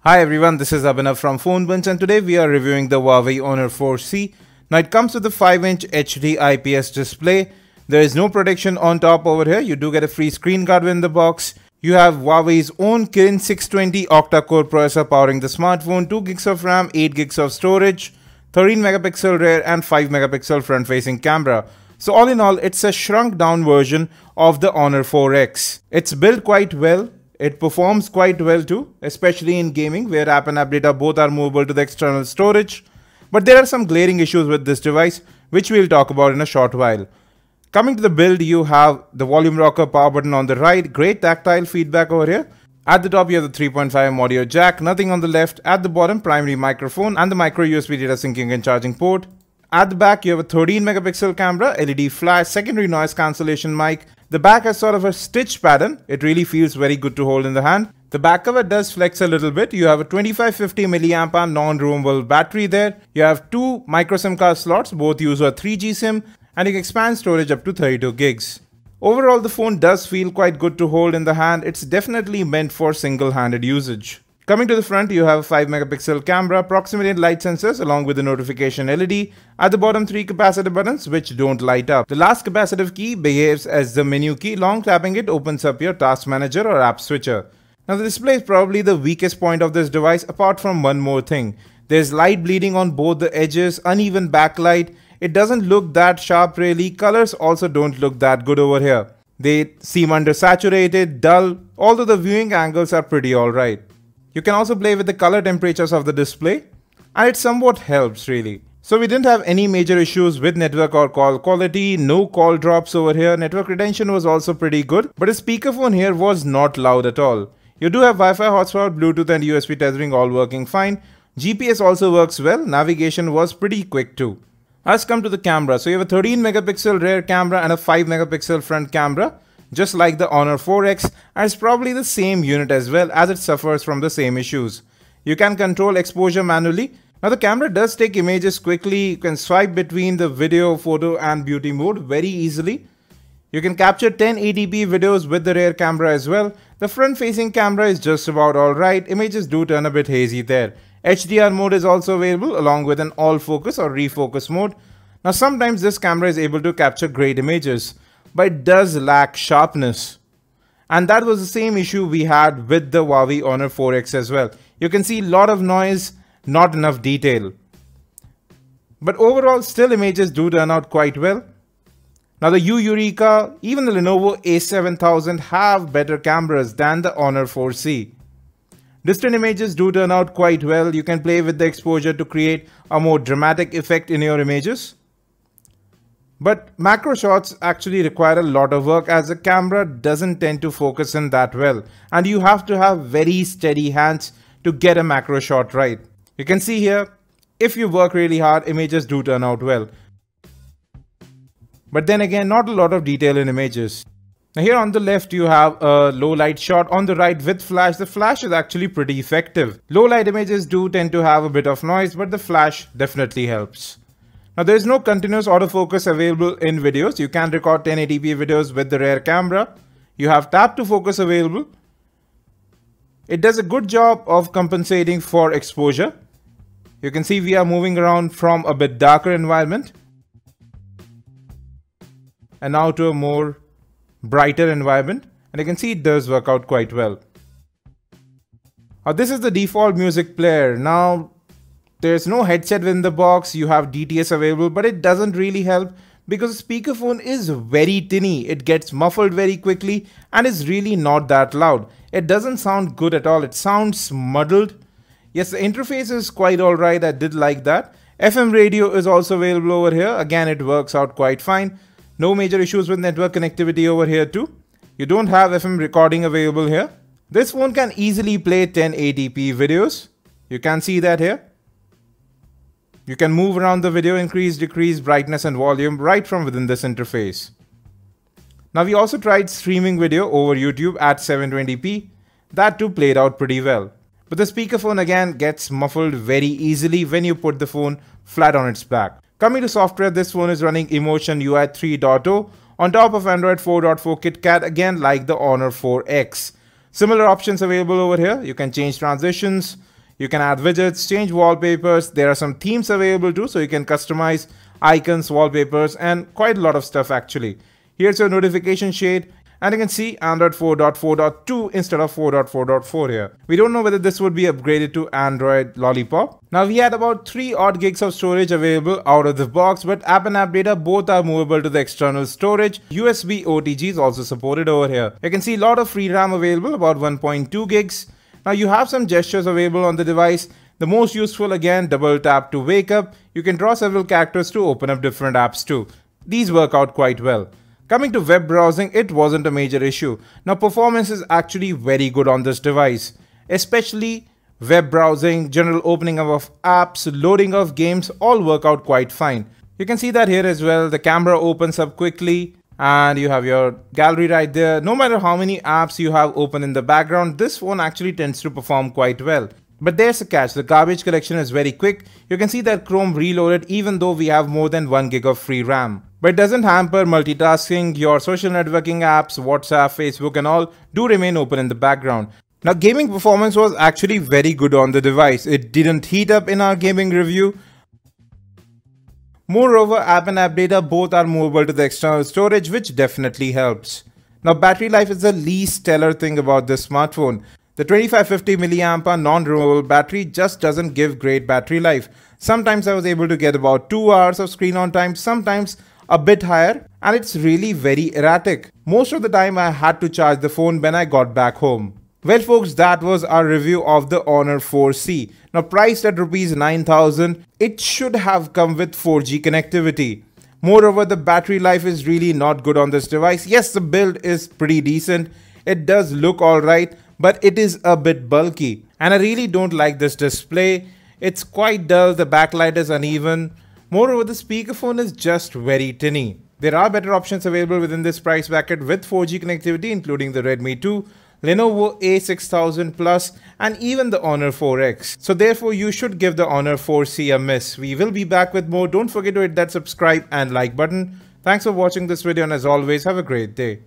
Hi everyone, this is Abhinav from PhoneBunch and today we are reviewing the Huawei Honor 4C. Now it comes with a 5-inch HD IPS display. There is no protection on top over here. You do get a free screen guard in the box. You have Huawei's own Kirin 620 octa-core processor powering the smartphone, 2 gigs of RAM, 8 gigs of storage, 13 megapixel rear and 5 megapixel front facing camera. So all in all, it's a shrunk down version of the Honor 4X. It's built quite well. It performs quite well too, especially in gaming where app and app data both are movable to the external storage. But there are some glaring issues with this device which we'll talk about in a short while. Coming to the build, you have the volume rocker power button on the right, great tactile feedback over here. At the top you have the 3.5mm audio jack, nothing on the left. At the bottom, primary microphone and the micro USB data syncing and charging port. At the back you have a 13 megapixel camera, LED flash, secondary noise cancellation mic. The back has sort of a stitch pattern. It really feels very good to hold in the hand. The back cover does flex a little bit. You have a 2550 mAh non-removable battery there. You have two micro SIM card slots, both use a 3G SIM, and you can expand storage up to 32 gigs. Overall, the phone does feel quite good to hold in the hand. It's definitely meant for single-handed usage. Coming to the front, you have a 5 megapixel camera, proximity and light sensors along with the notification LED. At the bottom, 3 capacitive buttons which don't light up. The last capacitive key behaves as the menu key. Long tapping it opens up your task manager or app switcher. Now the display is probably the weakest point of this device apart from one more thing. There's light bleeding on both the edges, uneven backlight. It doesn't look that sharp really. Colors also don't look that good over here. They seem undersaturated, dull, although the viewing angles are pretty alright. You can also play with the color temperatures of the display and it somewhat helps really. So we didn't have any major issues with network or call quality, no call drops over here. Network retention was also pretty good, but the speakerphone here was not loud at all. You do have Wi-Fi hotspot, Bluetooth and USB tethering all working fine. GPS also works well. Navigation was pretty quick too. Let's come to the camera. So you have a 13 megapixel rear camera and a 5 megapixel front camera, just like the Honor 4X, and it's probably the same unit as well as it suffers from the same issues. You can control exposure manually. Now the camera does take images quickly. You can swipe between the video, photo and beauty mode very easily. You can capture 1080p videos with the rear camera as well. The front facing camera is just about alright. Images do turn a bit hazy there. HDR mode is also available along with an all focus or refocus mode. Now sometimes this camera is able to capture great images, but it does lack sharpness. And that was the same issue we had with the Huawei Honor 4X as well. You can see a lot of noise, not enough detail. But overall, still images do turn out quite well. Now the Eureka, even the Lenovo A7000 have better cameras than the Honor 4C. Distant images do turn out quite well. You can play with the exposure to create a more dramatic effect in your images. But macro shots actually require a lot of work as the camera doesn't tend to focus in that well. And you have to have very steady hands to get a macro shot right. You can see here, if you work really hard, images do turn out well. But then again, not a lot of detail in images. Now here on the left, you have a low light shot. On the right with flash, the flash is actually pretty effective. Low light images do tend to have a bit of noise, but the flash definitely helps. Now there is no continuous autofocus available in videos. You can record 1080p videos with the rear camera. You have tap to focus available. It does a good job of compensating for exposure. You can see we are moving around from a bit darker environment and now to a more brighter environment, and you can see it does work out quite well. This is the default music player. Now there's no headset in the box. You have DTS available, but it doesn't really help because the speakerphone is very tinny. It gets muffled very quickly and is really not that loud. It doesn't sound good at all. It sounds muddled. Yes, the interface is quite alright. I did like that. FM radio is also available over here. Again, it works out quite fine. No major issues with network connectivity over here too. You don't have FM recording available here. This phone can easily play 1080p videos. You can see that here. You can move around the video, increase, decrease brightness and volume right from within this interface. Now we also tried streaming video over YouTube at 720p. That too played out pretty well. But the speakerphone again gets muffled very easily when you put the phone flat on its back. Coming to software, this phone is running EMUI 3.0 on top of Android 4.4 KitKat, again like the Honor 4X. Similar options available over here. You can change transitions, You can add widgets, change wallpapers. There are some themes available too, so you can customize icons, wallpapers, and quite a lot of stuff actually. Here's your notification shade. And you can see Android 4.4.2 instead of 4.4.4 here. We don't know whether this would be upgraded to Android Lollipop. Now we had about 3 odd gigs of storage available out of the box, but app and app data both are movable to the external storage. USB OTG is also supported over here. You can see a lot of free RAM available, about 1.2 gigs. Now you have some gestures available on the device. The most useful, again, double tap to wake up. You can draw several characters to open up different apps too. These work out quite well. Coming to web browsing, it wasn't a major issue. Now performance is actually very good on this device, especially web browsing, general opening up of apps, loading of games, all work out quite fine. You can see that here as well. The camera opens up quickly and you have your gallery right there. No matter how many apps you have open in the background, this phone actually tends to perform quite well. But there's a catch, the garbage collection is very quick. You can see that Chrome reloaded even though we have more than 1 gig of free RAM. But it doesn't hamper multitasking. Your social networking apps, WhatsApp, Facebook and all do remain open in the background. Now gaming performance was actually very good on the device. It didn't heat up in our gaming review. Moreover, app and app data both are movable to the external storage, which definitely helps. Now battery life is the least stellar thing about this smartphone. The 2550 mAh non-removable battery just doesn't give great battery life. Sometimes I was able to get about 2 hours of screen on time, sometimes a bit higher, and it's really very erratic. Most of the time I had to charge the phone when I got back home. Well folks, that was our review of the Honor 4C. Now priced at Rs 9,000, it should have come with 4G connectivity. Moreover, the battery life is really not good on this device. Yes, the build is pretty decent. It does look alright, but it is a bit bulky. And I really don't like this display. It's quite dull, the backlight is uneven. Moreover, the speakerphone is just very tinny. There are better options available within this price bracket with 4G connectivity, including the Redmi 2, Lenovo A6000 Plus, and even the Honor 4X. So therefore, you should give the Honor 4C a miss. We will be back with more. Don't forget to hit that subscribe and like button. Thanks for watching this video, and as always, have a great day.